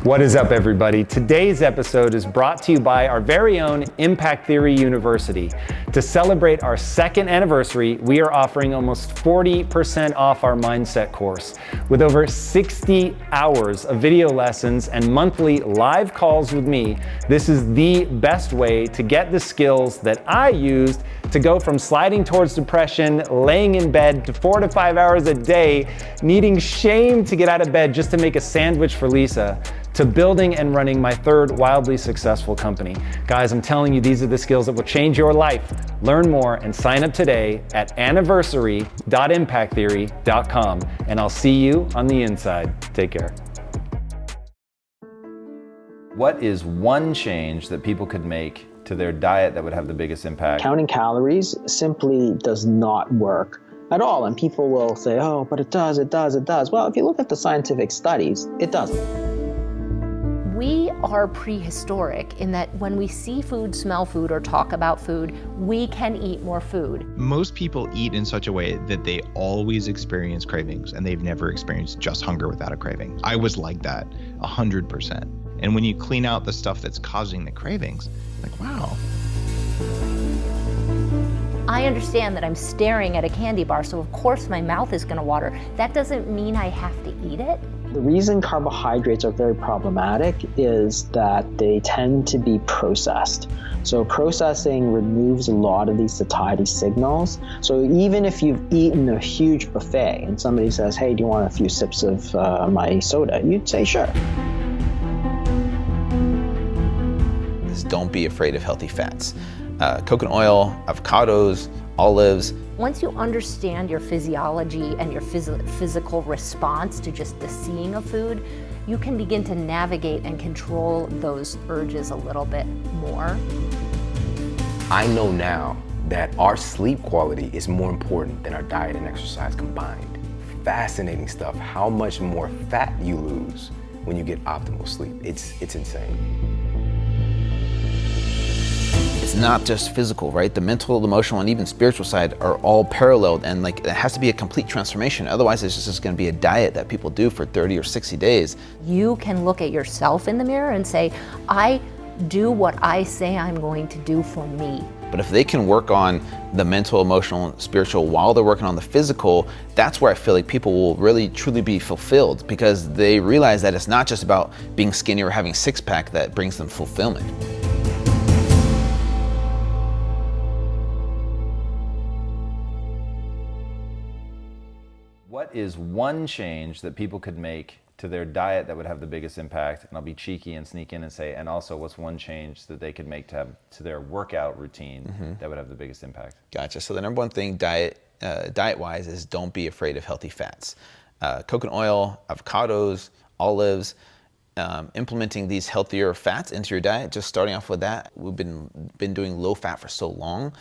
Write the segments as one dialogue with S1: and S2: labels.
S1: What is up, everybody? Today's episode is brought to you by our very own Impact Theory University. To celebrate our second anniversary, we are offering almost 40% off our mindset course. With over 60 hours of video lessons and monthly live calls with me, this is the best way to get the skills that I used to go from sliding towards depression, laying in bed to 4 to 5 hours a day, needing shame to get out of bed just to make a sandwich for Lisa, to building and running my third wildly successful company. Guys, I'm telling you, these are the skills that will change your life. Learn more and sign up today at anniversary.impacttheory.com, and I'll see you on the inside. Take care. What is one change that people could make to their diet that would have the biggest impact?
S2: Counting calories simply does not work at all. And people will say, oh, but it does. Well, if you look at the scientific studies, it doesn't.
S3: We are prehistoric in that when we see food, smell food, or talk about food, we can eat more food.
S4: Most people eat in such a way that they always experience cravings, and they've never experienced just hunger without a craving. I was like that 100%. And when you clean out the stuff that's causing the cravings, like, wow.
S3: I understand that I'm staring at a candy bar, so of course my mouth is going to water. That doesn't mean I have to eat it.
S2: The reason carbohydrates are very problematic is that they tend to be processed. So processing removes a lot of these satiety signals. So even if you've eaten a huge buffet and somebody says, hey, do you want a few sips of my soda? You'd say, sure.
S5: Don't be afraid of healthy fats. Coconut oil, avocados, olives.
S3: Once you understand your physiology and your physical response to just the seeing of food, you can begin to navigate and control those urges a little bit more.
S6: I know now that our sleep quality is more important than our diet and exercise combined. Fascinating stuff, how much more fat you lose when you get optimal sleep. It's insane.
S5: It's not just physical, right? The mental, the emotional, and even spiritual side are all paralleled, and like it has to be a complete transformation. Otherwise, it's just going to be a diet that people do for 30 or 60 days.
S3: You can look at yourself in the mirror and say, I do what I say I'm going to do for me.
S5: But if they can work on the mental, emotional, and spiritual while they're working on the physical, that's where I feel like people will really truly be fulfilled, because they realize that it's not just about being skinny or having six-pack that brings them fulfillment.
S1: What is one change that people could make to their diet that would have the biggest impact? And I'll be cheeky and sneak in and say, and also what's one change that they could make to their workout routine that would have the biggest impact?
S5: Gotcha. So the number one thing diet-wise is don't be afraid of healthy fats. Coconut oil, avocados, olives, implementing these healthier fats into your diet, just starting off with that. We've been doing low fat for so long.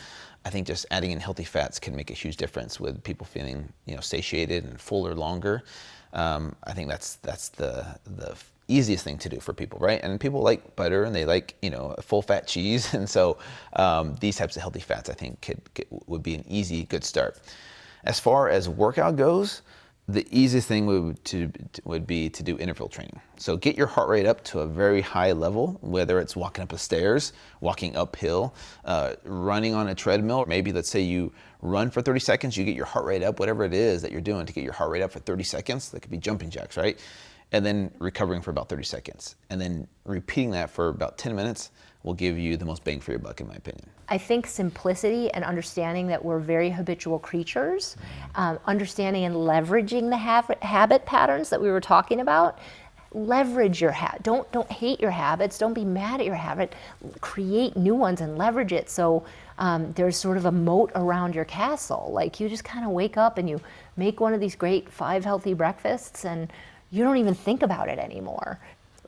S5: I think just adding in healthy fats can make a huge difference with people feeling, satiated and fuller longer. I think that's the easiest thing to do for people, right? And people like butter and they like, full fat cheese. And so these types of healthy fats, I think would be an easy, good start. As far as workout goes, the easiest thing would be to do interval training. So get your heart rate up to a very high level, whether it's walking up the stairs, walking uphill, running on a treadmill. Maybe let's say you run for 30 seconds, you get your heart rate up, whatever it is that you're doing to get your heart rate up for 30 seconds. That could be jumping jacks, right? And then recovering for about 30 seconds. And then repeating that for about 10 minutes will give you the most bang for your buck, in my opinion.
S3: I think simplicity and understanding that we're very habitual creatures, understanding and leveraging the habit patterns that we were talking about. Leverage your habit. Don't hate your habits. Don't be mad at your habit. Create new ones and leverage it. So there's sort of a moat around your castle. Like you just kind of wake up and you make one of these great 5 healthy breakfasts and you don't even think about it anymore.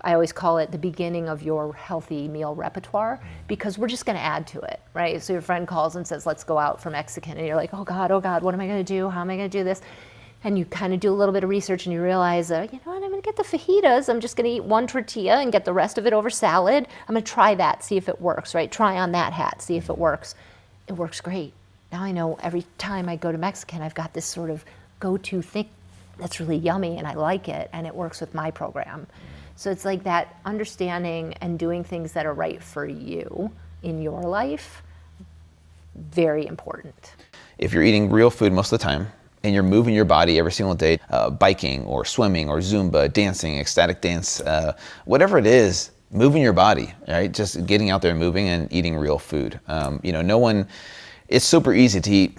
S3: I always call it the beginning of your healthy meal repertoire, because we're just going to add to it, right? So your friend calls and says, let's go out for Mexican. And you're like, oh God, what am I going to do? How am I going to do this? And you kind of do a little bit of research and you realize, you know what, I'm going to get the fajitas. I'm just going to eat one tortilla and get the rest of it over salad. I'm going to try that, see if it works, right? Try on that hat, see if it works. It works great. Now I know every time I go to Mexican, I've got this sort of go-to thing that's really yummy and I like it and it works with my program. So it's like that understanding and doing things that are right for you in your life, very important.
S5: If you're eating real food most of the time and you're moving your body every single day, biking or swimming or Zumba, dancing, ecstatic dance, whatever it is, moving your body, right? Just getting out there and moving and eating real food. It's super easy to eat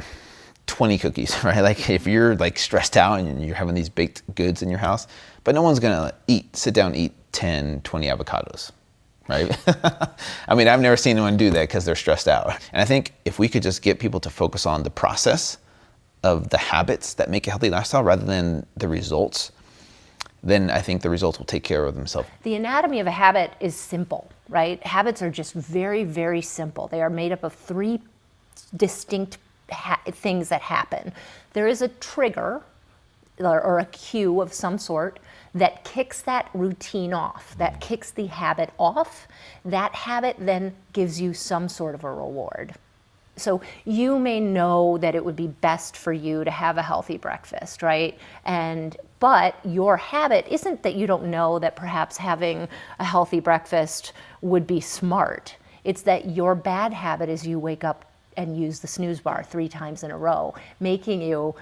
S5: 20 cookies, right? Like if you're like stressed out and you're having these baked goods in your house, but no one's gonna sit down and eat 10, 20 avocados, right? I mean, I've never seen anyone do that because they're stressed out. And I think if we could just get people to focus on the process of the habits that make a healthy lifestyle rather than the results, then I think the results will take care of themselves.
S3: The anatomy of a habit is simple, right? Habits are just very, very simple. They are made up of three distinct things that happen. There is a trigger or a cue of some sort that kicks that routine off, that kicks the habit off. That habit then gives you some sort of a reward. So you may know that it would be best for you to have a healthy breakfast, right? But your habit isn't that you don't know that perhaps having a healthy breakfast would be smart. It's that your bad habit is you wake up and use the snooze bar 3 times in a row, making you,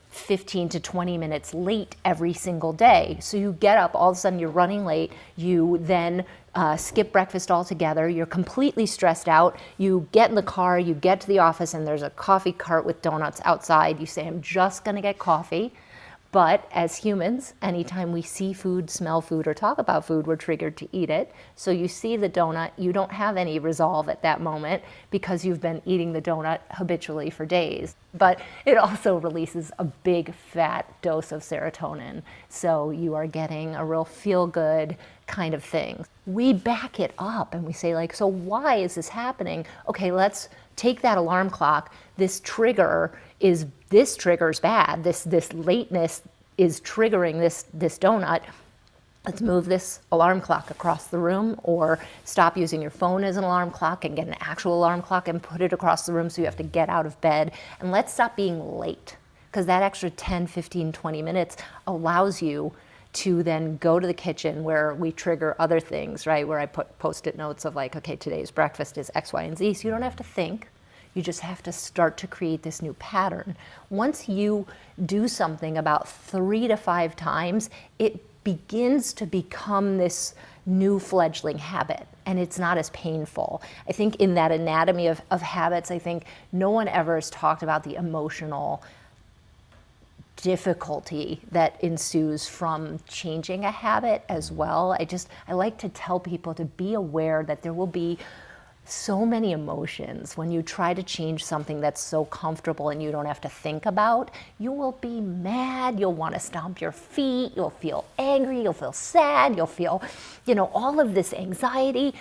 S3: 15 to 20 minutes late every single day. So you get up, all of a sudden you're running late, you then skip breakfast altogether, you're completely stressed out, you get in the car, you get to the office and there's a coffee cart with donuts outside, you say, I'm just gonna get coffee. But as humans, anytime we see food, smell food, or talk about food, we're triggered to eat it. So you see the donut, you don't have any resolve at that moment because you've been eating the donut habitually for days. But it also releases a big fat dose of serotonin. So you are getting a real feel-good kind of thing. We back it up and we say like, so why is this happening? Okay, let's take that alarm clock. This trigger's bad. This lateness is triggering this donut. Let's move this alarm clock across the room, or stop using your phone as an alarm clock and get an actual alarm clock and put it across the room so you have to get out of bed. And let's stop being late, because that extra 10, 15, 20 minutes allows you to then go to the kitchen where we trigger other things, right? Where I put Post-it notes of like, okay, today's breakfast is X, Y, and Z. So you don't have to think. You just have to start to create this new pattern. Once you do something about 3 to 5 times, it begins to become this new fledgling habit, and it's not as painful. I think in that anatomy of habits, I think no one ever has talked about the emotional difficulty that ensues from changing a habit as well. I like to tell people to be aware that there will be so many emotions when you try to change something that's so comfortable and you don't have to think about. You will be mad, you'll want to stomp your feet, you'll feel angry, you'll feel sad, you'll feel, all of this anxiety.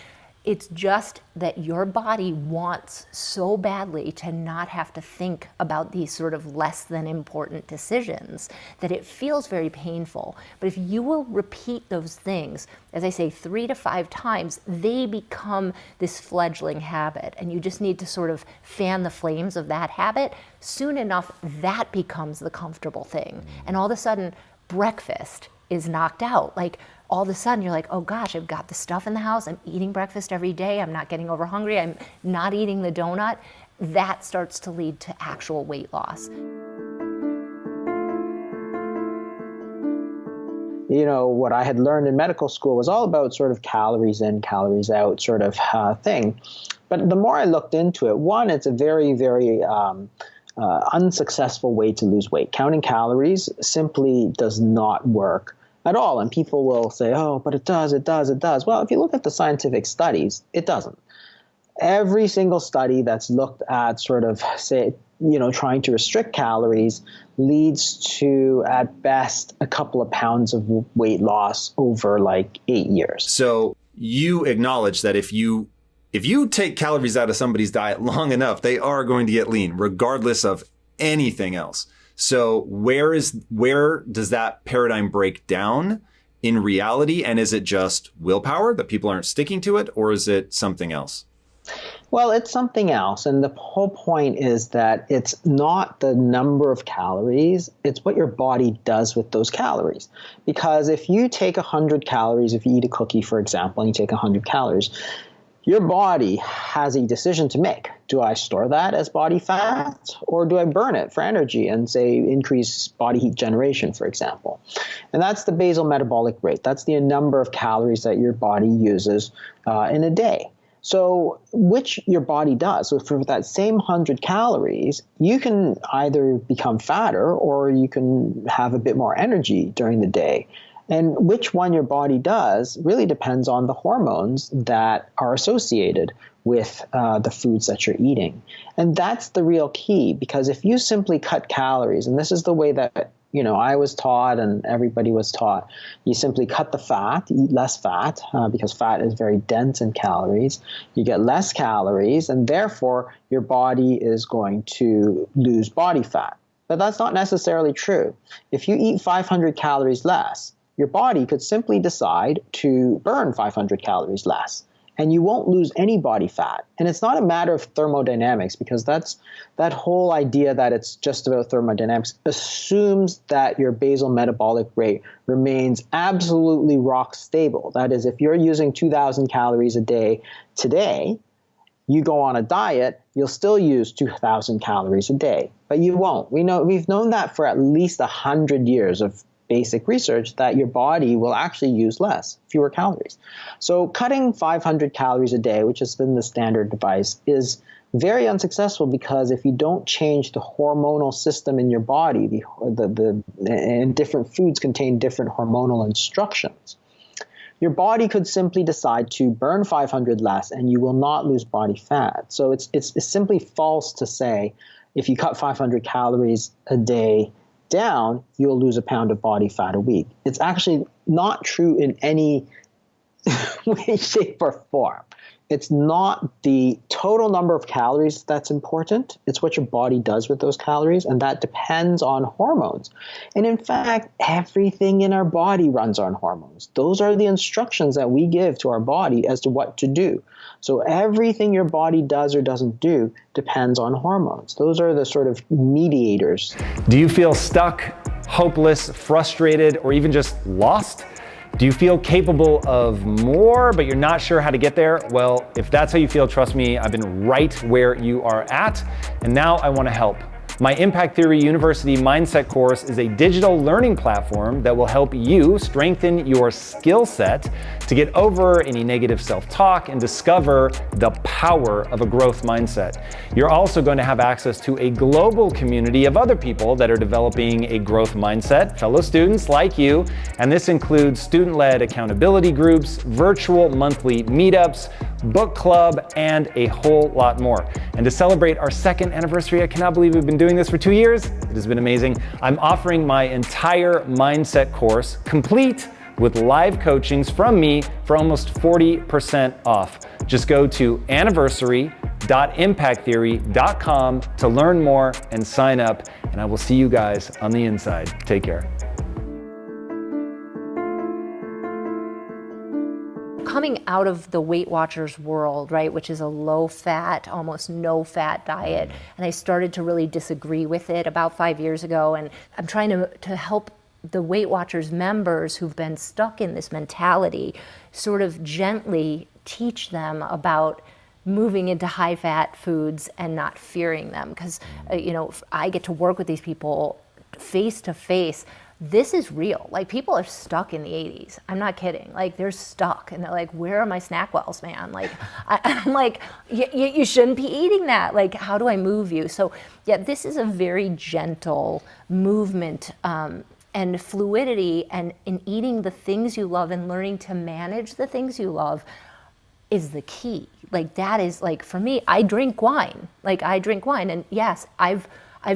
S3: It's just that your body wants so badly to not have to think about these sort of less than important decisions that it feels very painful. But if you will repeat those things, as I say, 3 to 5 times, they become this fledgling habit. And you just need to sort of fan the flames of that habit. Soon enough, that becomes the comfortable thing. And all of a sudden, breakfast is knocked out. Like, all of a sudden you're like, oh gosh, I've got the stuff in the house, I'm eating breakfast every day, I'm not getting over hungry, I'm not eating the donut. That starts to lead to actual weight loss.
S2: What I had learned in medical school was all about sort of calories in, calories out sort of thing. But the more I looked into it, one, it's a very, very unsuccessful way to lose weight. Counting calories simply does not work at all. And people will say, oh, but it does. Well, if you look at the scientific studies, it doesn't. Every single study that's looked at sort of, say, trying to restrict calories leads to, at best, a couple of pounds of weight loss over like 8 years.
S1: So you acknowledge that if you take calories out of somebody's diet long enough, they are going to get lean, regardless of anything else. So where does that paradigm break down in reality? And is it just willpower that people aren't sticking to it, or is it something else?
S2: Well, it's something else. And the whole point is that it's not the number of calories, it's what your body does with those calories. Because if you take 100 calories, if you eat a cookie, for example, and you take 100 calories, your body has a decision to make. Do I store that as body fat, or do I burn it for energy and, say, increase body heat generation, for example? And that's the basal metabolic rate. That's the number of calories that your body uses in a day. So which your body does. So for that same 100 calories, you can either become fatter or you can have a bit more energy during the day. And which one your body does really depends on the hormones that are associated with the foods that you're eating. And that's the real key, because if you simply cut calories, and this is the way that I was taught and everybody was taught, you simply cut the fat, eat less fat, because fat is very dense in calories. You get less calories, and therefore your body is going to lose body fat. But that's not necessarily true. If you eat 500 calories less, your body could simply decide to burn 500 calories less, and you won't lose any body fat. And it's not a matter of thermodynamics, because that whole idea that it's just about thermodynamics assumes that your basal metabolic rate remains absolutely rock stable. That is, if you're using 2,000 calories a day today, you go on a diet, you'll still use 2,000 calories a day, but you won't. We've known that for at least 100 years of basic research, that your body will actually use fewer calories. So cutting 500 calories a day, which has been the standard device, is very unsuccessful, because if you don't change the hormonal system in your body, and different foods contain different hormonal instructions, your body could simply decide to burn 500 less and you will not lose body fat. So it's simply false to say if you cut 500 calories a day down, you'll lose a pound of body fat a week. It's actually not true in any way, shape, or form. It's not the total number of calories that's important. It's what your body does with those calories, and that depends on hormones. And in fact, everything in our body runs on hormones. Those are the instructions that we give to our body as to what to do. So everything your body does or doesn't do depends on hormones. Those are the sort of mediators.
S1: Do you feel stuck, hopeless, frustrated, or even just lost? Do you feel capable of more, but you're not sure how to get there? Well, if that's how you feel, trust me, I've been right where you are at, and now I want to help. My Impact Theory University Mindset course is a digital learning platform that will help you strengthen your skill set to get over any negative self-talk and discover the power of a growth mindset. You're also going to have access to a global community of other people that are developing a growth mindset, fellow students like you, and this includes student-led accountability groups, virtual monthly meetups, book club, and a whole lot more. And to celebrate our second anniversary, I cannot believe we've been doing this for 2 years. It has been amazing. I'm offering my entire mindset course complete with live coachings from me for almost 40% off. Just go to anniversary.impacttheory.com to learn more and sign up, and I will see you guys on the inside. Take care.
S3: Coming out of the Weight Watchers world, right, which is a low-fat, almost no-fat diet, and I started to really disagree with it about 5 years ago, and I'm trying to help the Weight Watchers members who've been stuck in this mentality sort of gently teach them about moving into high-fat foods and not fearing them, because I get to work with these people face to face. This is real. Like, people are stuck in the 80s. I'm not kidding. Like, they're stuck, and they're like, where are my snack wells, man? Like, I'm like, you shouldn't be eating that. Like, how do I move you? So yeah, this is a very gentle movement and fluidity, and in eating the things you love and learning to manage the things you love is the key. Like, that is, like, for me, I drink wine. And yes, I've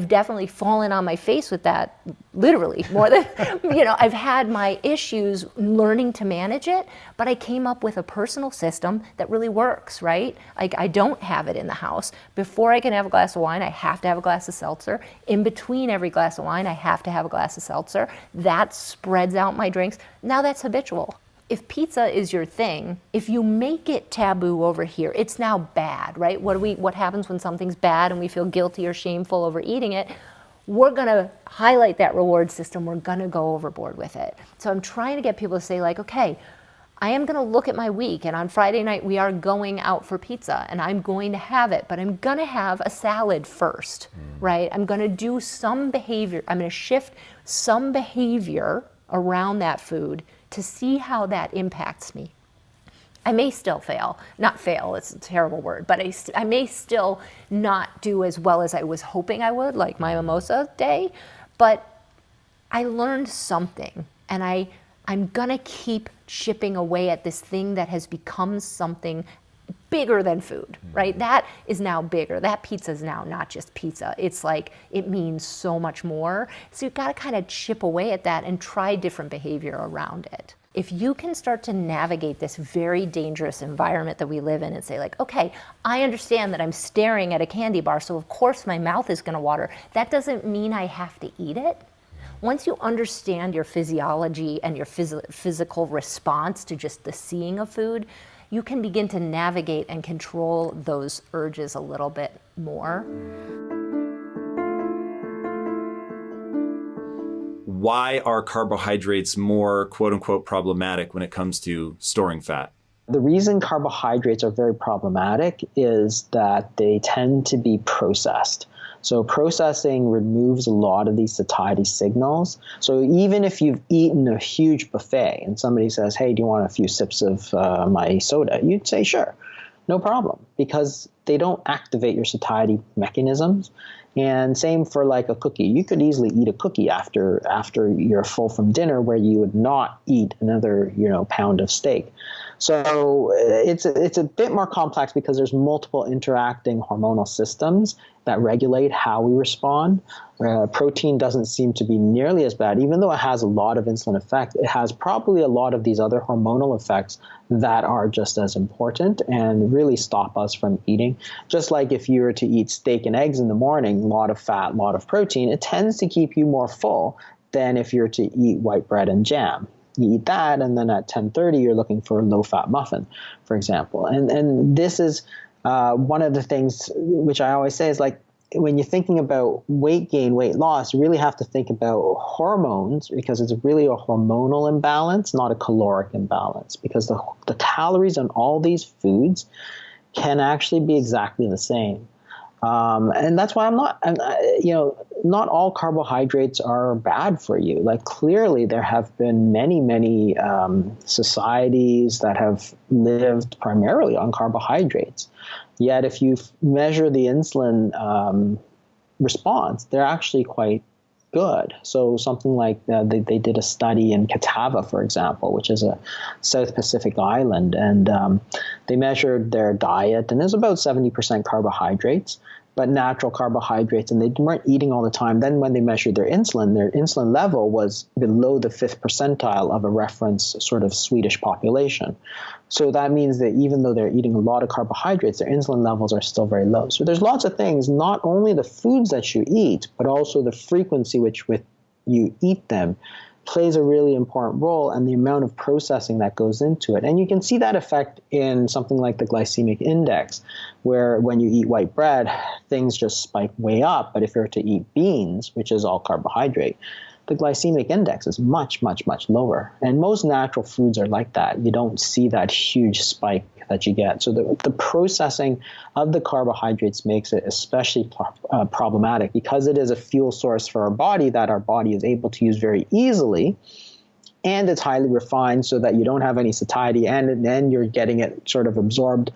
S3: definitely fallen on my face with that, literally, more than, I've had my issues learning to manage it, but I came up with a personal system that really works, right? Like, I don't have it in the house. Before I can have a glass of wine, I have to have a glass of seltzer. In between every glass of wine, I have to have a glass of seltzer. That spreads out my drinks. Now that's habitual. if pizza is your thing, if you make it taboo over here, it's now bad, right? What happens when something's bad and we feel guilty or shameful over eating it? We're gonna highlight that reward system. We're gonna go overboard with it. So I'm trying to get people to say like, okay, I am gonna look at my week, and on Friday night we are going out for pizza and I'm going to have it, but I'm gonna have a salad first, right? I'm gonna do some behavior. I'm gonna shift some behavior around that food to see how that impacts me. I may still not fail, it's a terrible word, but I may still not do as well as I was hoping I would, like my mimosa day, but I learned something, and I'm gonna keep chipping away at this thing that has become something bigger than food, right? That is now bigger. That pizza is now not just pizza. It's like, it means so much more. So you've got to kind of chip away at that and try different behavior around it. If you can start to navigate this very dangerous environment that we live in and say like, okay, I understand that I'm staring at a candy bar, so of course my mouth is going to water. That doesn't mean I have to eat it. Once you understand your physiology and your physical response to just the seeing of food, you can begin to navigate and control those urges a little bit more.
S7: Why are carbohydrates more quote unquote problematic when it comes to storing fat?
S2: The reason carbohydrates are very problematic is that they tend to be processed. So processing removes a lot of these satiety signals. So even if you've eaten a huge buffet and somebody says, hey, do you want a few sips of my soda? You'd say, sure, no problem, because they don't activate your satiety mechanisms. And same for like a cookie. You could easily eat a cookie after you're full from dinner, where you would not eat another, pound of steak. So it's a bit more complex because there's multiple interacting hormonal systems that regulate how we respond. Protein doesn't seem to be nearly as bad, even though it has a lot of insulin effect. It has probably a lot of these other hormonal effects that are just as important and really stop us from eating. Just like if you were to eat steak and eggs in the morning, a lot of fat, a lot of protein, it tends to keep you more full than if you're to eat white bread and jam. You eat that, and then at 10:30, you're looking for a low-fat muffin, for example. And this is one of the things which I always say is like, when you're thinking about weight gain, weight loss, you really have to think about hormones, because it's really a hormonal imbalance, not a caloric imbalance, because the calories on all these foods can actually be exactly the same. And that's why not all carbohydrates are bad for you. Like clearly there have been many societies that have lived primarily on carbohydrates. Yet if you measure the insulin response, they're actually quite good. So something like they did a study in Catawba, for example, which is a South Pacific island, and they measured their diet, and it was about 70% carbohydrates, but natural carbohydrates, and they weren't eating all the time. Then when they measured their insulin level was below the 5th percentile of a reference sort of Swedish population. So that means that even though they're eating a lot of carbohydrates, their insulin levels are still very low. So there's lots of things, not only the foods that you eat, but also the frequency with you eat them plays a really important role, and the amount of processing that goes into it. And you can see that effect in something like the glycemic index, where when you eat white bread, things just spike way up. But if you're to eat beans, which is all carbohydrate, the glycemic index is much, much, much lower. And most natural foods are like that. You don't see that huge spike that you get. So the processing of the carbohydrates makes it especially problematic, because it is a fuel source for our body that our body is able to use very easily. And it's highly refined so that you don't have any satiety, and then you're getting it sort of absorbed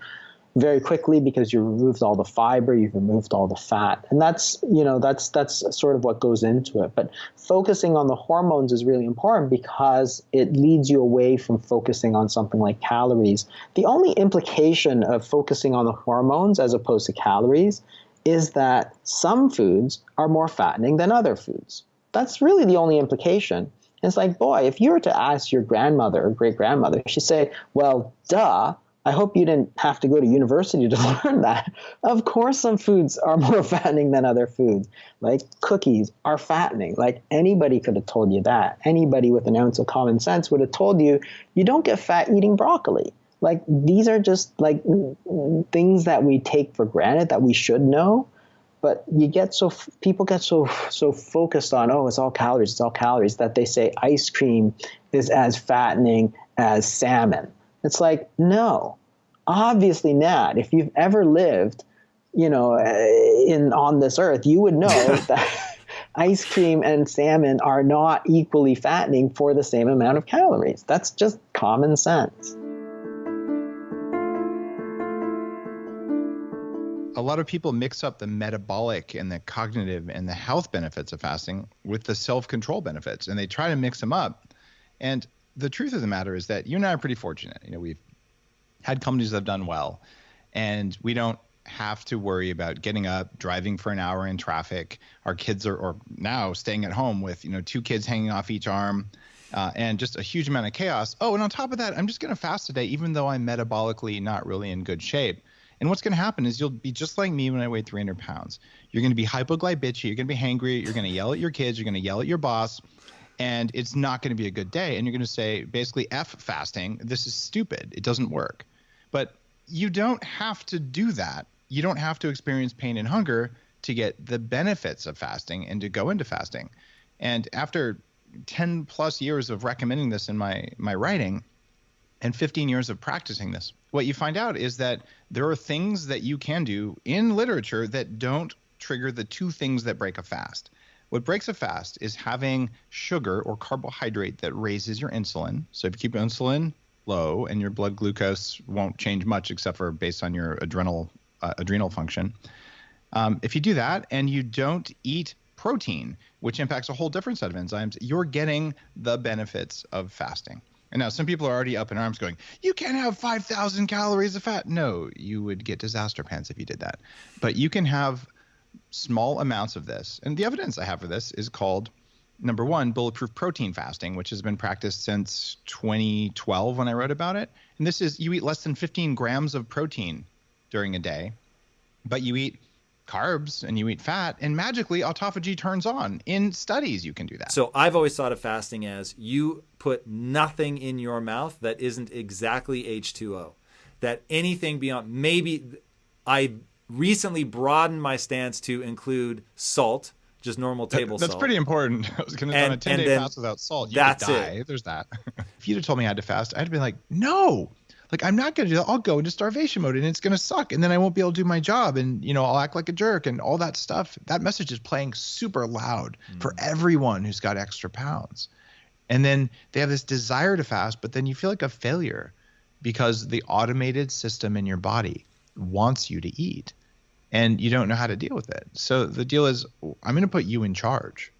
S2: very quickly because you removed all the fiber, you've removed all the fat. And that's sort of what goes into it. But focusing on the hormones is really important because it leads you away from focusing on something like calories. The only implication of focusing on the hormones as opposed to calories is that some foods are more fattening than other foods. That's really the only implication. It's like, boy, if you were to ask your grandmother or great-grandmother, she'd say, well, duh, I hope you didn't have to go to university to learn that. Of course, some foods are more fattening than other foods. Like cookies are fattening. Like anybody could have told you that. Anybody with an ounce of common sense would have told you, you don't get fat eating broccoli. Like these are just like things that we take for granted that we should know. But people get so focused on, oh, it's all calories, that they say ice cream is as fattening as salmon. It's like, no, obviously not. If you've ever lived, on this earth, you would know that ice cream and salmon are not equally fattening for the same amount of calories. That's just common sense.
S4: A lot of people mix up the metabolic and the cognitive and the health benefits of fasting with the self-control benefits, and they try to mix them up. And the truth of the matter is that you and I are pretty fortunate. We've had companies that have done well, and we don't have to worry about getting up, driving for an hour in traffic. Our kids are now staying at home with, 2 kids hanging off each arm, and just a huge amount of chaos. Oh, and on top of that, I'm just going to fast today, even though I'm metabolically not really in good shape. And what's going to happen is you'll be just like me when I weighed 300 pounds. You're going to be hypoglycemic, you're going to be hangry, you're going to yell at your kids, you're going to yell at your boss, and it's not going to be a good day. And you're going to say, basically, F fasting, this is stupid. It doesn't work. But you don't have to do that. You don't have to experience pain and hunger to get the benefits of fasting and to go into fasting. And after 10 plus years of recommending this in my writing and 15 years of practicing this, what you find out is that there are things that you can do in literature that don't trigger the 2 things that break a fast. What breaks a fast is having sugar or carbohydrate that raises your insulin. So if you keep insulin low and your blood glucose won't change much except for based on your adrenal function. If you do that and you don't eat protein, which impacts a whole different set of enzymes, you're getting the benefits of fasting. And now some people are already up in arms going, you can't have 5,000 calories of fat. No, you would get disaster pants if you did that. But you can have small amounts of this. And the evidence I have for this is called, number one, bulletproof protein fasting, which has been practiced since 2012 when I wrote about it. And this is, you eat less than 15 grams of protein during a day, but you eat carbs and you eat fat, and magically autophagy turns on. In studies, you can do that.
S7: So I've always thought of fasting as you put nothing in your mouth that isn't exactly H2O. That anything beyond, maybe I recently broadened my stance to include salt, just normal table salt.
S4: That's pretty important. I was going to do a 10-day fast without salt. You could die. It. There's that. If you'd have told me I had to fast, I'd have been like, no. Like, I'm not going to do that. I'll go into starvation mode and it's going to suck. And then I won't be able to do my job and, I'll act like a jerk and all that stuff. That message is playing super loud for everyone who's got extra pounds. And then they have this desire to fast, but then you feel like a failure because the automated system in your body wants you to eat and you don't know how to deal with it. So the deal is, I'm going to put you in charge.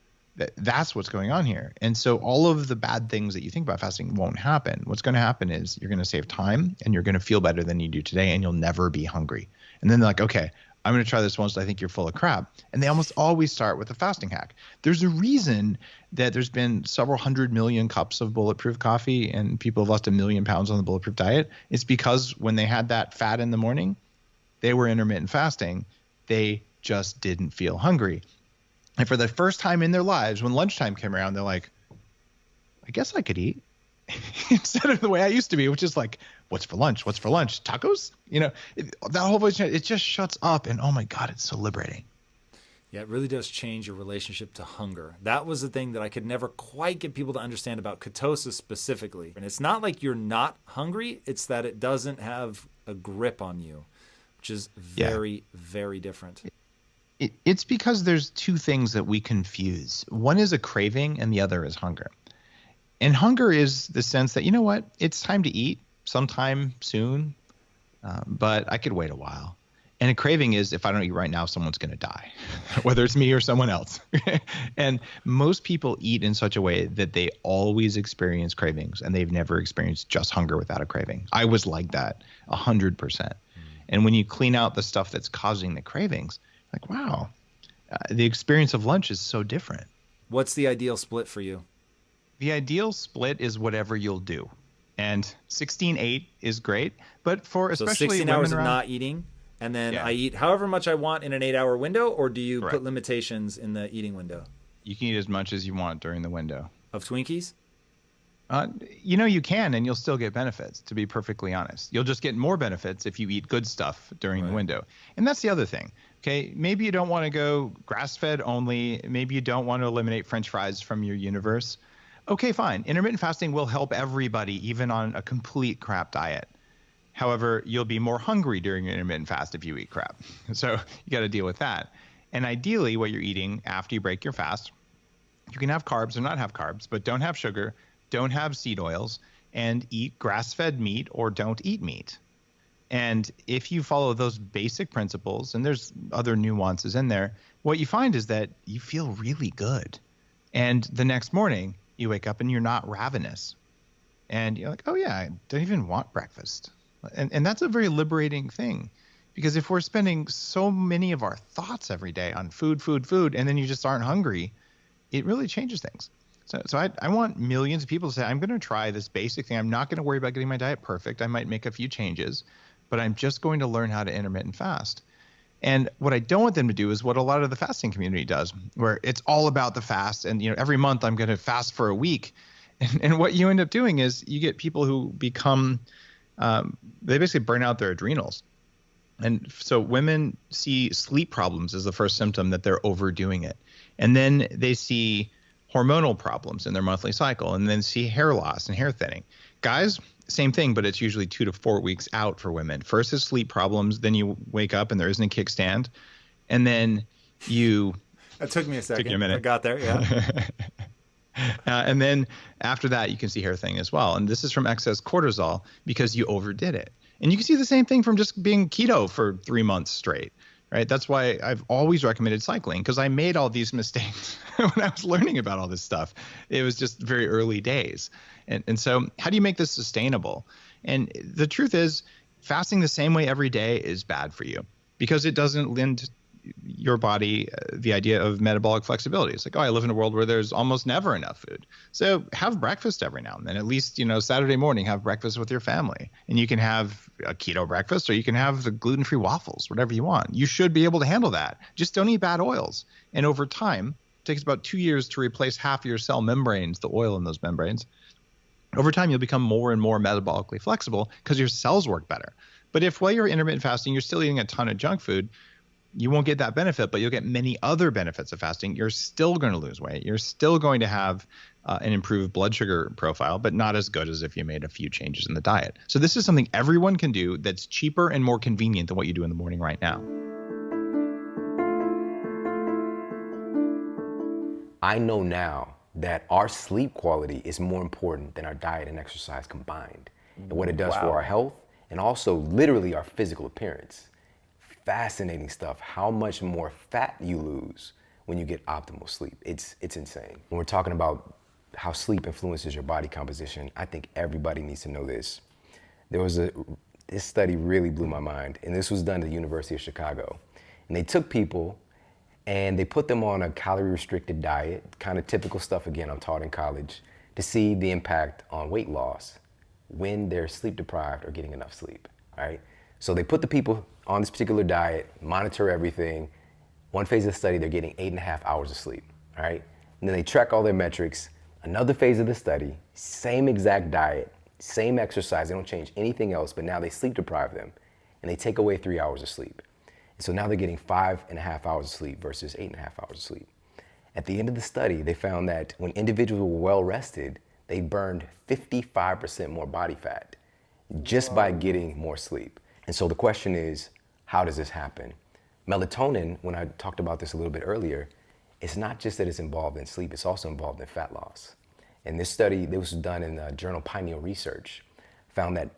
S4: That's what's going on here. And so all of the bad things that you think about fasting won't happen. What's going to happen is you're going to save time and you're going to feel better than you do today and you'll never be hungry. And then they're like, okay, I'm going to try this once. I think you're full of crap. And they almost always start with a fasting hack. There's a reason that there's been several 100 million cups of bulletproof coffee and people have lost 1 million pounds on the bulletproof diet. It's because when they had that fat in the morning, they were intermittent fasting. They just didn't feel hungry. And for the first time in their lives, when lunchtime came around, they're like, I guess I could eat instead of the way I used to be, which is like, what's for lunch? What's for lunch? Tacos? That whole voice, it just shuts up. And oh my God, it's so liberating.
S7: Yeah, it really does change your relationship to hunger. That was the thing that I could never quite get people to understand about ketosis specifically. And it's not like you're not hungry. It's that it doesn't have a grip on you, which is very, very different.
S4: It's because there's 2 things that we confuse. One is a craving and the other is hunger. And hunger is the sense that, you know what, it's time to eat sometime soon, but I could wait a while. And a craving is if I don't eat right now, someone's going to die, whether it's me or someone else. And most people eat in such a way that they always experience cravings and they've never experienced just hunger without a craving. I was like that 100%. And when you clean out the stuff that's causing the cravings, like, wow, the experience of lunch is so different.
S7: What's the ideal split for you?
S4: The ideal split is whatever you'll do. And 16-8 is great, but for
S7: So
S4: especially
S7: 16
S4: women
S7: hours of
S4: around,
S7: not eating, and then
S4: Yeah.
S7: I eat however much I want in an 8-hour window, or do you
S4: Correct.
S7: put limitations in the eating window
S4: you can eat as much as you want during the window.
S7: of Twinkies?
S4: You can, and you'll still get benefits, to be perfectly honest. You'll just get more benefits if you eat good stuff during the window. And that's the other thing. Okay, maybe you don't want to go grass-fed only. Maybe you don't want to eliminate French fries from your universe. Okay, fine. Intermittent fasting will help everybody, even on a complete crap diet. However, you'll be more hungry during your intermittent fast if you eat crap. So you got to deal with that. And ideally, what you're eating after you break your fast, you can have carbs or not have carbs, but don't have sugar, don't have seed oils, and eat grass-fed meat or don't eat meat. And if you follow those basic principles, and there's other nuances in there, what you find is that you feel really good. And the next morning, you wake up and you're not ravenous. And you're like, oh yeah, I don't even want breakfast. And that's a very liberating thing. Because if we're spending so many of our thoughts every day on food, and then you just aren't hungry, it really changes things. So I want millions of people to say, I'm going to try this basic thing. I'm not going to worry about getting my diet perfect. I might make a few changes, but I'm just going to learn how to intermittent fast. And what I don't want them to do is what a lot of the fasting community does, where it's all about the fast. And every month I'm going to fast for a week. And what you end up doing is you get people who become, they basically burn out their adrenals. And so women see sleep problems as the first symptom that they're overdoing it. And then they see hormonal problems in their monthly cycle, and then see hair loss and hair thinning. Guys, same thing, but it's usually 2 to 4 weeks out for women. First is sleep problems, then you wake up and there isn't a kickstand, and then you...
S7: That took me a second.
S4: Took you a minute.
S7: I got there, yeah.
S4: And then after that, you can see hair thinning as well. And this is from excess cortisol because you overdid it. And you can see the same thing from just being keto for 3 months straight. Right. That's why I've always recommended cycling, because I made all these mistakes when I was learning about all this stuff. It was just very early days. And so how do you make this sustainable? And the truth is, fasting the same way every day is bad for you because it doesn't lend your body the idea of metabolic flexibility. It's like, oh, I live in a world where there's almost never enough food. So have breakfast every now and then. At least, Saturday morning, have breakfast with your family. And you can have a keto breakfast or you can have the gluten-free waffles, whatever you want. You should be able to handle that. Just don't eat bad oils. And over time, it takes about 2 years to replace half of your cell membranes, the oil in those membranes. Over time, you'll become more and more metabolically flexible because your cells work better. But if while you're intermittent fasting, you're still eating a ton of junk food, you won't get that benefit, but you'll get many other benefits of fasting. You're still going to lose weight. You're still going to have an improved blood sugar profile, but not as good as if you made a few changes in the diet. So this is something everyone can do that's cheaper and more convenient than what you do in the morning right now.
S6: I know now that our sleep quality is more important than our diet and exercise combined, and what it does for our health and also literally our physical appearance. Fascinating stuff, how much more fat you lose when you get optimal sleep. It's insane. When we're talking about how sleep influences your body composition, I think everybody needs to know this. This study really blew my mind, and this was done at the University of Chicago. And they took people and they put them on a calorie-restricted diet, kind of typical stuff, again, I'm taught in college, to see the impact on weight loss when they're sleep deprived or getting enough sleep, right? So they put the people on this particular diet, monitor everything. One phase of the study, they're getting 8.5 hours of sleep, all right? And then they track all their metrics. Another phase of the study, same exact diet, same exercise, they don't change anything else, but now they sleep deprive them, and they take away 3 hours of sleep. And so now they're getting 5.5 hours of sleep versus 8.5 hours of sleep. At the end of the study, they found that when individuals were well rested, they burned 55% more body fat just by getting more sleep. And so the question is, how does this happen? Melatonin, when I talked about this a little bit earlier, it's not just that it's involved in sleep, it's also involved in fat loss. And this study, this was done in the journal Pineal Research, found that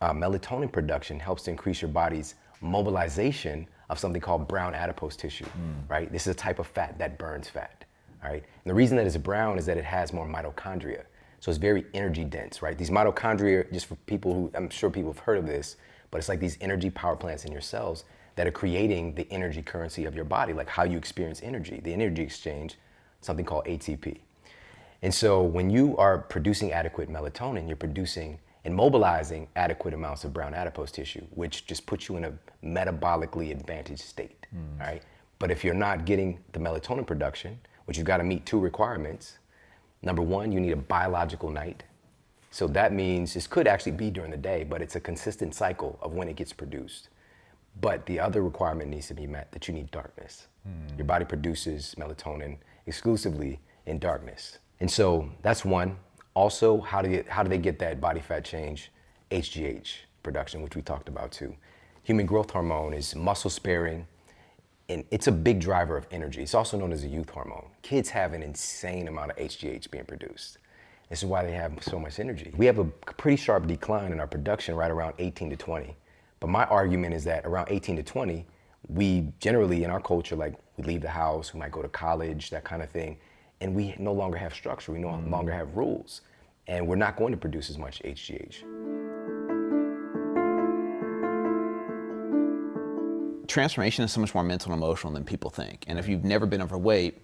S6: melatonin production helps to increase your body's mobilization of something called brown adipose tissue, right? This is a type of fat that burns fat, all right? And the reason that it's brown is that it has more mitochondria. So it's very energy dense, right? These mitochondria, just for people who, I'm sure people have heard of this, but it's like these energy power plants in your cells that are creating the energy currency of your body, like how you experience energy, the energy exchange, something called ATP. And so when you are producing adequate melatonin, you're producing and mobilizing adequate amounts of brown adipose tissue, which just puts you in a metabolically advantaged state, all right? But if you're not getting the melatonin production, which you've got to meet 2 requirements. Number 1, you need a biological night. So that means this could actually be during the day, but it's a consistent cycle of when it gets produced. But the other requirement needs to be met, that you need darkness. Your body produces melatonin exclusively in darkness. And so that's one. Also, how do they get that body fat change? HGH production, which we talked about too. Human growth hormone is muscle sparing, and it's a big driver of energy. It's also known as a youth hormone. Kids have an insane amount of HGH being produced. This is why they have so much energy. We have a pretty sharp decline in our production right around 18 to 20. But my argument is that around 18 to 20, we generally in our culture, like we leave the house, we might go to college, that kind of thing, and we no longer have structure, we no longer have rules, and we're not going to produce as much HGH.
S5: Transformation is so much more mental and emotional than people think. And if you've never been overweight,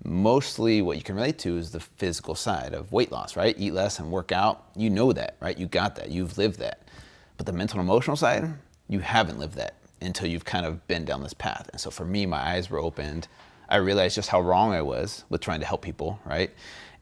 S5: mostly what you can relate to is the physical side of weight loss, right? Eat less and work out. You know that, right? You got that. You've lived that. But the mental and emotional side, you haven't lived that until you've kind of been down this path. And so for me, my eyes were opened. I realized just how wrong I was with trying to help people, right?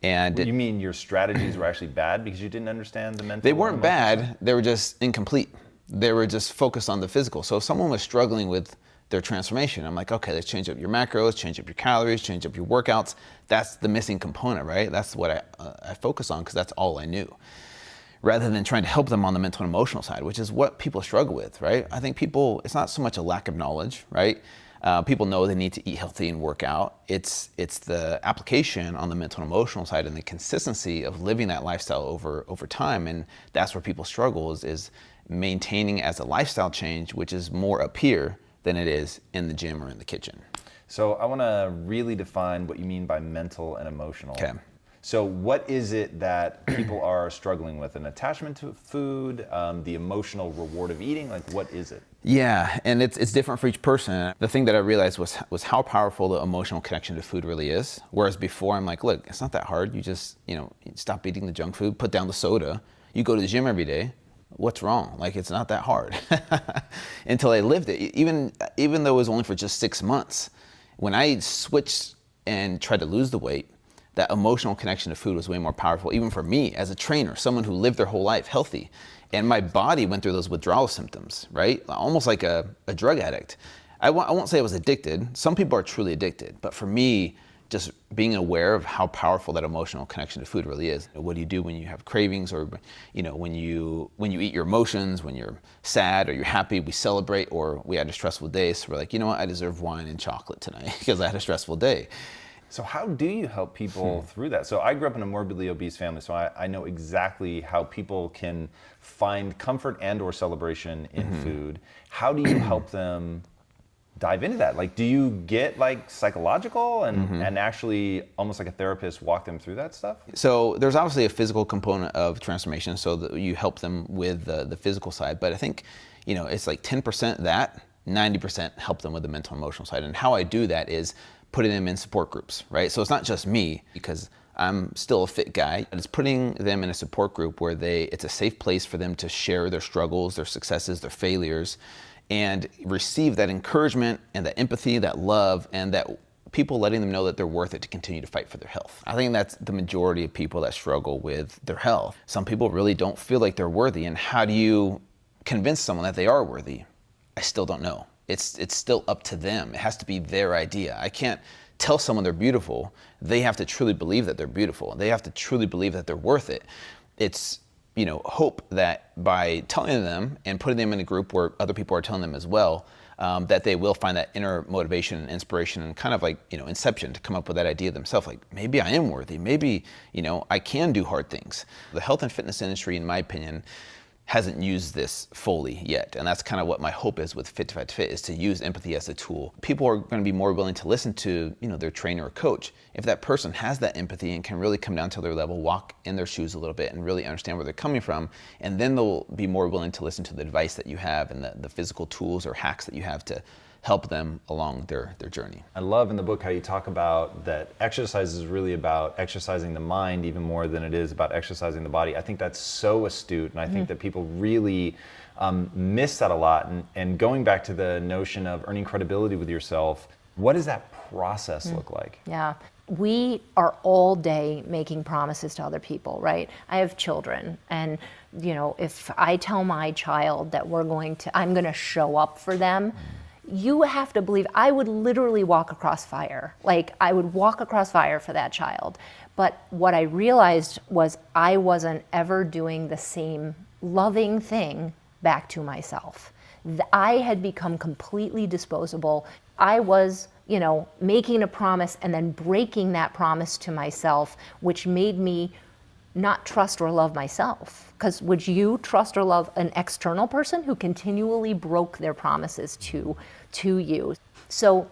S5: And
S1: you mean your strategies were actually bad because you didn't understand the mental?
S5: They weren't bad. They were just incomplete. They were just focused on the physical. So if someone was struggling with their transformation, I'm like, okay, let's change up your macros, change up your calories, change up your workouts. That's the missing component, right? That's what I focus on because that's all I knew. Rather than trying to help them on the mental and emotional side, which is what people struggle with, right? I think people, it's not so much a lack of knowledge, right? People know they need to eat healthy and work out. It's the application on the mental and emotional side and the consistency of living that lifestyle over time. And that's where people struggle is maintaining as a lifestyle change, which is more up here than it is in the gym or in the kitchen.
S1: So I want to really define what you mean by mental and emotional.
S5: Okay.
S1: So what is it that people are struggling with? An attachment to food, the emotional reward of eating? Like, what is it?
S5: Yeah, and it's different for each person. The thing that I realized was how powerful the emotional connection to food really is. Whereas before I'm like, look, it's not that hard. You just, stop eating the junk food, put down the soda. You go to the gym every day. What's wrong? Like, it's not that hard. Until I lived it, even though it was only for just 6 months. When I switched and tried to lose the weight, that emotional connection to food was way more powerful, even for me as a trainer, someone who lived their whole life healthy. And my body went through those withdrawal symptoms, right? Almost like a drug addict. I won't say I was addicted. Some people are truly addicted. But for me, just being aware of how powerful that emotional connection to food really is. What do you do when you have cravings, or when you eat your emotions, when you're sad or you're happy? We celebrate, or we had a stressful day, so we're like, you know what, I deserve wine and chocolate tonight because I had a stressful day.
S1: So how do you help people through that? So I grew up in a morbidly obese family, so I know exactly how people can find comfort and or celebration in food. How do you help them dive into that? Like, do you get like psychological and actually almost like a therapist walk them through that stuff?
S5: So there's obviously a physical component of transformation, so that you help them with the physical side. But I think, it's like 10% that, 90% help them with the mental and emotional side. And how I do that is putting them in support groups, right? So it's not just me, because I'm still a fit guy. It's putting them in a support group where it's a safe place for them to share their struggles, their successes, their failures, and receive that encouragement and that empathy, that love, and that people letting them know that they're worth it to continue to fight for their health. I think that's the majority of people that struggle with their health. Some people really don't feel like they're worthy, and how do you convince someone that they are worthy? I still don't know. It's still up to them. It has to be their idea. I can't tell someone they're beautiful. They have to truly believe that they're beautiful. They have to truly believe that they're worth it. It's, hope that by telling them and putting them in a group where other people are telling them as well, that they will find that inner motivation and inspiration and kind of like, inception to come up with that idea themselves. Like, maybe I am worthy. Maybe, I can do hard things. The health and fitness industry, in my opinion, hasn't used this fully yet. And that's kind of what my hope is with Fit to Fat to Fit, is to use empathy as a tool. People are going to be more willing to listen to, their trainer or coach if that person has that empathy and can really come down to their level, walk in their shoes a little bit and really understand where they're coming from. And then they'll be more willing to listen to the advice that you have and the physical tools or hacks that you have to help them along their journey.
S1: I love in the book how you talk about that exercise is really about exercising the mind even more than it is about exercising the body. I think that's so astute, and I think that people really miss that a lot. And going back to the notion of earning credibility with yourself, what does that process look like?
S3: Yeah. We are all day making promises to other people, right? I have children, and if I tell my child that I'm going to show up for them, you have to believe I would literally walk across fire. Like, I would walk across fire for that child. But what I realized was I wasn't ever doing the same loving thing back to myself. I had become completely disposable. I was making a promise and then breaking that promise to myself, which made me not trust or love myself. Because would you trust or love an external person who continually broke their promises to you? So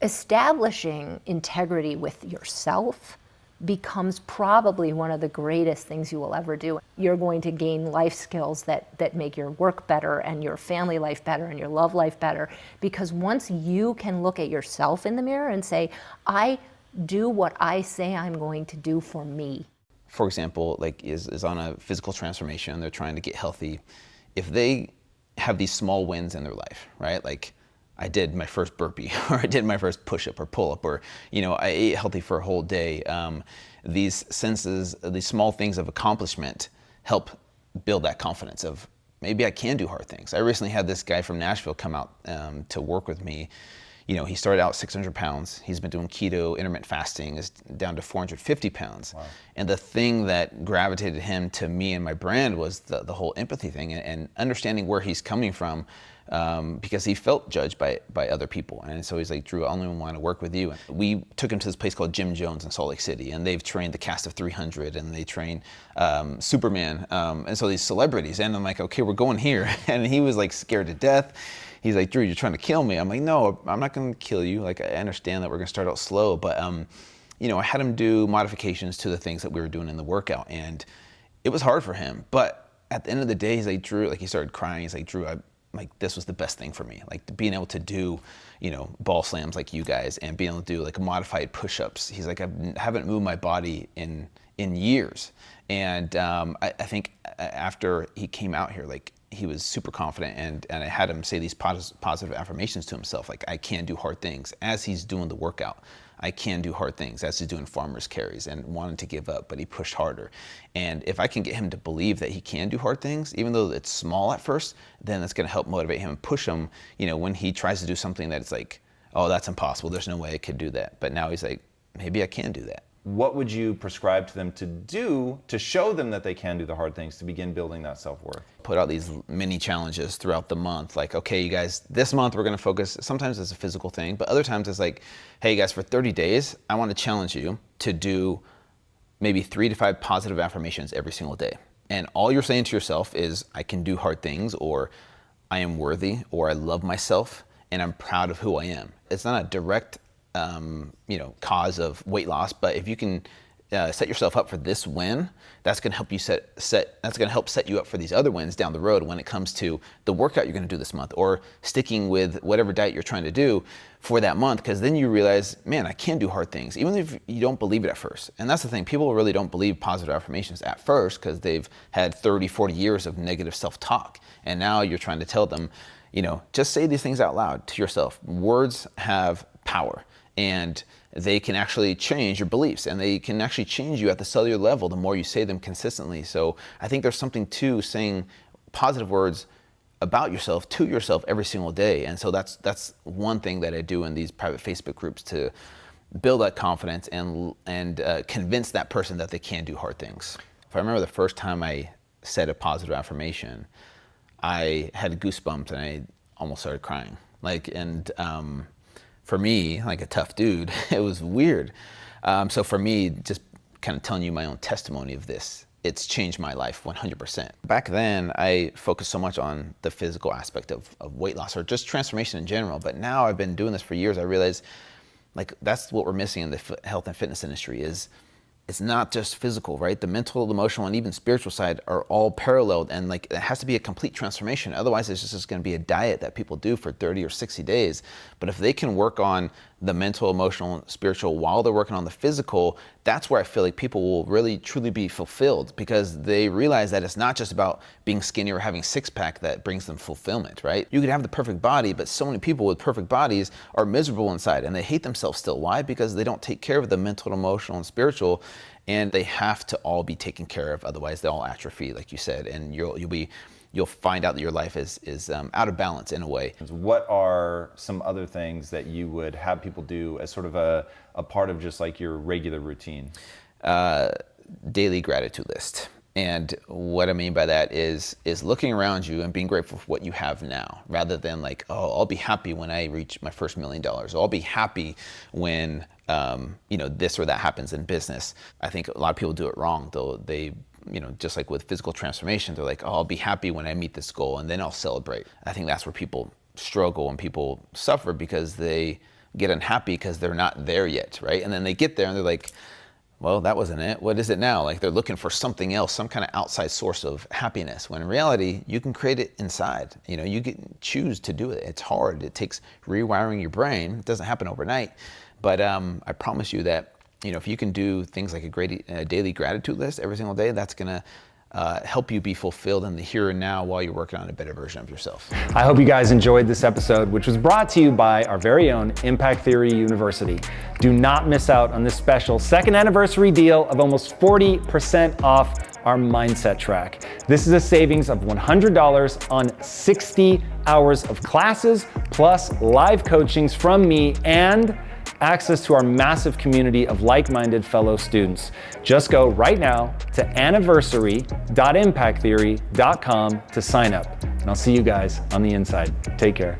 S3: establishing integrity with yourself becomes probably one of the greatest things you will ever do. You're going to gain life skills that make your work better and your family life better and your love life better, because once you can look at yourself in the mirror and say, I do what I say I'm going to do for me.
S5: For example, like is on a physical transformation, they're trying to get healthy. If they have these small wins in their life, right? Like, I did my first burpee, or I did my first push-up or pull-up, or I ate healthy for a whole day. These senses, these small things of accomplishment help build that confidence of maybe I can do hard things. I recently had this guy from Nashville come out to work with me. He started out 600 pounds. He's been doing keto, intermittent fasting, is down to 450 pounds. Wow. And the thing that gravitated him to me and my brand was the whole empathy thing and understanding where he's coming from. Because he felt judged by other people. And so he's like, Drew, I only want to work with you. And we took him to this place called Jim Jones in Salt Lake City, and they've trained the cast of 300, and they train Superman, and so these celebrities. And I'm like, okay, we're going here. And he was like scared to death. He's like, Drew, you're trying to kill me. I'm like, no, I'm not going to kill you. Like, I understand that we're going to start out slow, but I had him do modifications to the things that we were doing in the workout, and it was hard for him. But at the end of the day, he's like, Drew, like he started crying. He's like, Drew, this was the best thing for me. Like, being able to do, ball slams like you guys, and being able to do like modified push-ups. He's like, I haven't moved my body in years. And I think after he came out here, like, he was super confident, and I had him say these positive affirmations to himself, like, I can do hard things. As he's doing the workout, I can do hard things, as he's doing farmer's carries and wanted to give up, but he pushed harder. And if I can get him to believe that he can do hard things, even though it's small at first, then that's going to help motivate him and push him, when he tries to do something that it's like, oh, that's impossible, there's no way I could do that. But now he's like, maybe I can do that.
S1: What would you prescribe to them to do to show them that they can do the hard things to begin building that self-worth?
S5: Put out these mini challenges throughout the month. Like, okay, you guys, this month we're going to focus, sometimes it's a physical thing, but other times it's like, hey guys, for 30 days, I want to challenge you to do maybe 3 to 5 positive affirmations every single day. And all you're saying to yourself is, I can do hard things, or I am worthy, or I love myself, and I'm proud of who I am. It's not a direct cause of weight loss, but if you can set yourself up for this win, that's going to help you that's going to help set you up for these other wins down the road when it comes to the workout you're going to do this month, or sticking with whatever diet you're trying to do for that month. Because then you realize, man, I can do hard things, even if you don't believe it at first. And that's the thing, people really don't believe positive affirmations at first because they've had 30, 40 years of negative self-talk. And now you're trying to tell them, just say these things out loud to yourself. Words have power. And they can actually change your beliefs, and they can actually change you at the cellular level the more you say them consistently. So I think there's something to saying positive words about yourself to yourself every single day. And so that's one thing that I do in these private Facebook groups to build that confidence and convince that person that they can do hard things. If I remember the first time I said a positive affirmation, I had goosebumps and I almost started crying. For me, like a tough dude, it was weird. So for me, just kind of telling you my own testimony of this, it's changed my life 100%. Back then, I focused so much on the physical aspect of weight loss or just transformation in general. But now I've been doing this for years. I realize, like, that's what we're missing in the health and fitness industry is it's not just physical, right? The mental, emotional, and even spiritual side are all paralleled, and like it has to be a complete transformation. Otherwise, it's just going to be a diet that people do for 30 or 60 days. But if they can work on the mental, emotional, and spiritual while they're working on the physical, that's where I feel like people will really truly be fulfilled, because they realize that it's not just about being skinny or having six-pack that brings them fulfillment, right? You could have the perfect body, but so many people with perfect bodies are miserable inside and they hate themselves still. Why? Because they don't take care of the mental, emotional, and spiritual, and they have to all be taken care of. Otherwise, they all atrophy, like you said, and you'll find out that your life is out of balance in a way.
S1: What are some other things that you would have people do as sort of a part of just like your regular routine?
S5: Daily gratitude list. And what I mean by that is looking around you and being grateful for what you have now, rather than like, oh, I'll be happy when I reach my first $1 million. Or I'll be happy when this or that happens in business. I think a lot of people do it wrong, though. They, just like with physical transformation, they're like, oh, I'll be happy when I meet this goal and then I'll celebrate. I think that's where people struggle and people suffer, because they get unhappy because they're not there yet, right? And then they get there and they're like, well, that wasn't it. What is it now? Like they're looking for something else, some kind of outside source of happiness, when in reality, you can create it inside. You can choose to do it. It's hard. It takes rewiring your brain. It doesn't happen overnight. But I promise you that, if you can do things like a daily gratitude list every single day, that's going to help you be fulfilled in the here and now while you're working on a better version of yourself.
S1: I hope you guys enjoyed this episode, which was brought to you by our very own Impact Theory University. Do not miss out on this special second anniversary deal of almost 40% off our mindset track. This is a savings of $100 on 60 hours of classes, plus live coachings from me and access to our massive community of like-minded fellow students. Just go right now to anniversary.impacttheory.com to sign up. And I'll see you guys on the inside. Take care.